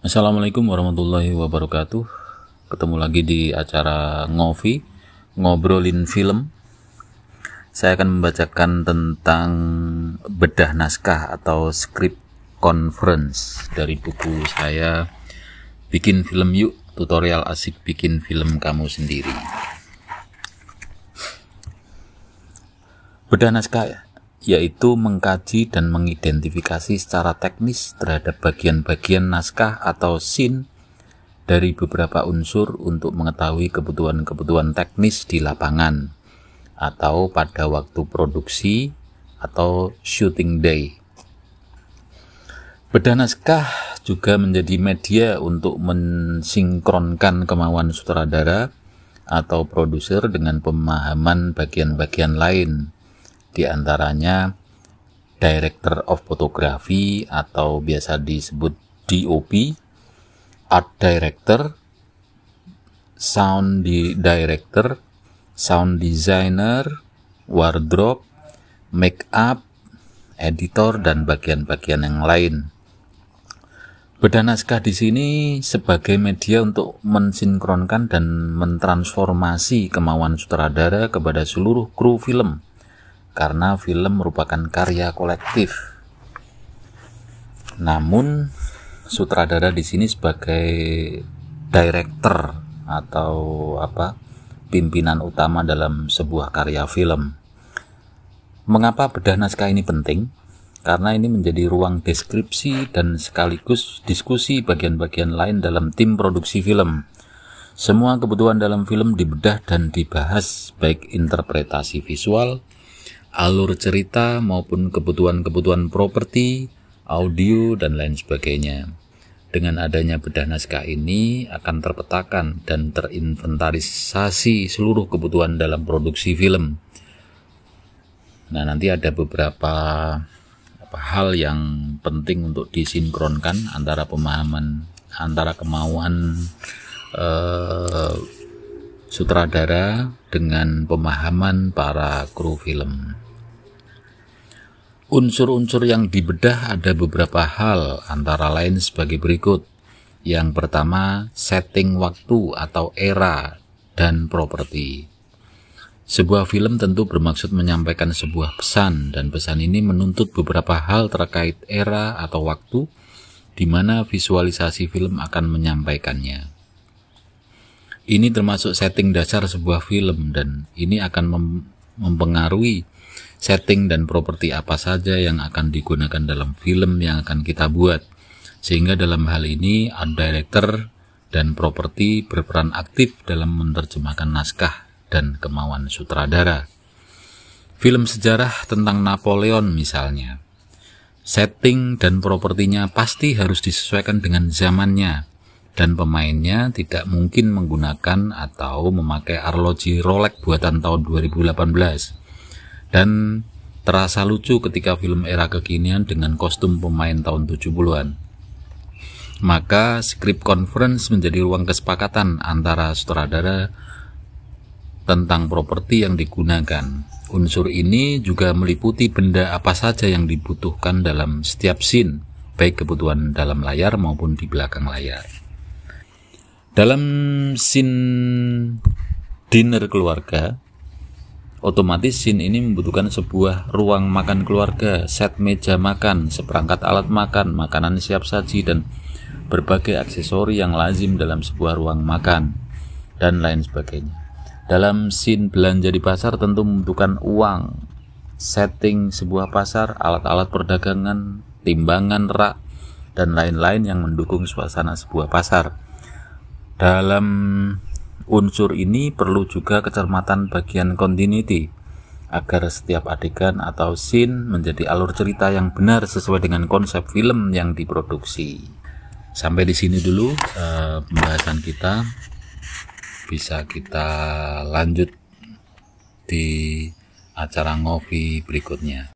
Assalamualaikum warahmatullahi wabarakatuh. Ketemu lagi di acara ngobrolin film. Saya akan membacakan tentang bedah naskah atau script conference dari buku saya Bikin Film Yuk, tutorial asik bikin film kamu sendiri. Bedah naskah yaitu mengkaji dan mengidentifikasi secara teknis terhadap bagian-bagian naskah atau scene dari beberapa unsur untuk mengetahui kebutuhan-kebutuhan teknis di lapangan atau pada waktu produksi atau shooting day. Bedah naskah juga menjadi media untuk mensinkronkan kemauan sutradara atau produser dengan pemahaman bagian-bagian lain, di antaranya Director of Photography atau biasa disebut DOP, Art Director, Sound Director, Sound Designer, Wardrobe, Make Up, Editor, dan bagian-bagian yang lain. Bedah naskah di sini sebagai media untuk mensinkronkan dan mentransformasi kemauan sutradara kepada seluruh kru film, karena film merupakan karya kolektif. Namun sutradara di sini sebagai director atau pimpinan utama dalam sebuah karya film. Mengapa bedah naskah ini penting? Karena ini menjadi ruang deskripsi dan sekaligus diskusi bagian-bagian lain dalam tim produksi film. Semua kebutuhan dalam film dibedah dan dibahas, baik interpretasi visual, alur cerita, maupun kebutuhan-kebutuhan properti, audio, dan lain sebagainya. Dengan adanya bedah naskah ini akan terpetakan dan terinventarisasi seluruh kebutuhan dalam produksi film. Nah, nanti ada beberapa hal yang penting untuk disinkronkan antara kemauan sutradara dengan pemahaman para kru film. Unsur-unsur yang dibedah ada beberapa hal, antara lain sebagai berikut. Yang pertama, setting waktu atau era dan properti. Sebuah film tentu bermaksud menyampaikan sebuah pesan, dan pesan ini menuntut beberapa hal terkait era atau waktu di mana visualisasi film akan menyampaikannya. Ini termasuk setting dasar sebuah film, dan ini akan mempengaruhi setting dan properti apa saja yang akan digunakan dalam film yang akan kita buat. Sehingga dalam hal ini art director dan properti berperan aktif dalam menerjemahkan naskah dan kemauan sutradara. Film sejarah tentang Napoleon misalnya, setting dan propertinya pasti harus disesuaikan dengan zamannya, dan pemainnya tidak mungkin menggunakan atau memakai arloji Rolex buatan tahun 2018. Dan terasa lucu ketika film era kekinian dengan kostum pemain tahun 70-an. Maka script conference menjadi ruang kesepakatan antara sutradara tentang properti yang digunakan. Unsur ini juga meliputi benda apa saja yang dibutuhkan dalam setiap scene, baik kebutuhan dalam layar maupun di belakang layar. Dalam scene dinner keluarga, otomatis scene ini membutuhkan sebuah ruang makan keluarga, set meja makan, seperangkat alat makan, makanan siap saji, dan berbagai aksesori yang lazim dalam sebuah ruang makan, dan lain sebagainya. Dalam scene belanja di pasar tentu membutuhkan uang, setting sebuah pasar, alat-alat perdagangan, timbangan, rak, dan lain-lain yang mendukung suasana sebuah pasar. Dalam unsur ini perlu juga kecermatan bagian continuity, agar setiap adegan atau scene menjadi alur cerita yang benar sesuai dengan konsep film yang diproduksi. Sampai di sini dulu pembahasan kita. Bisa kita lanjut di acara ngopi berikutnya.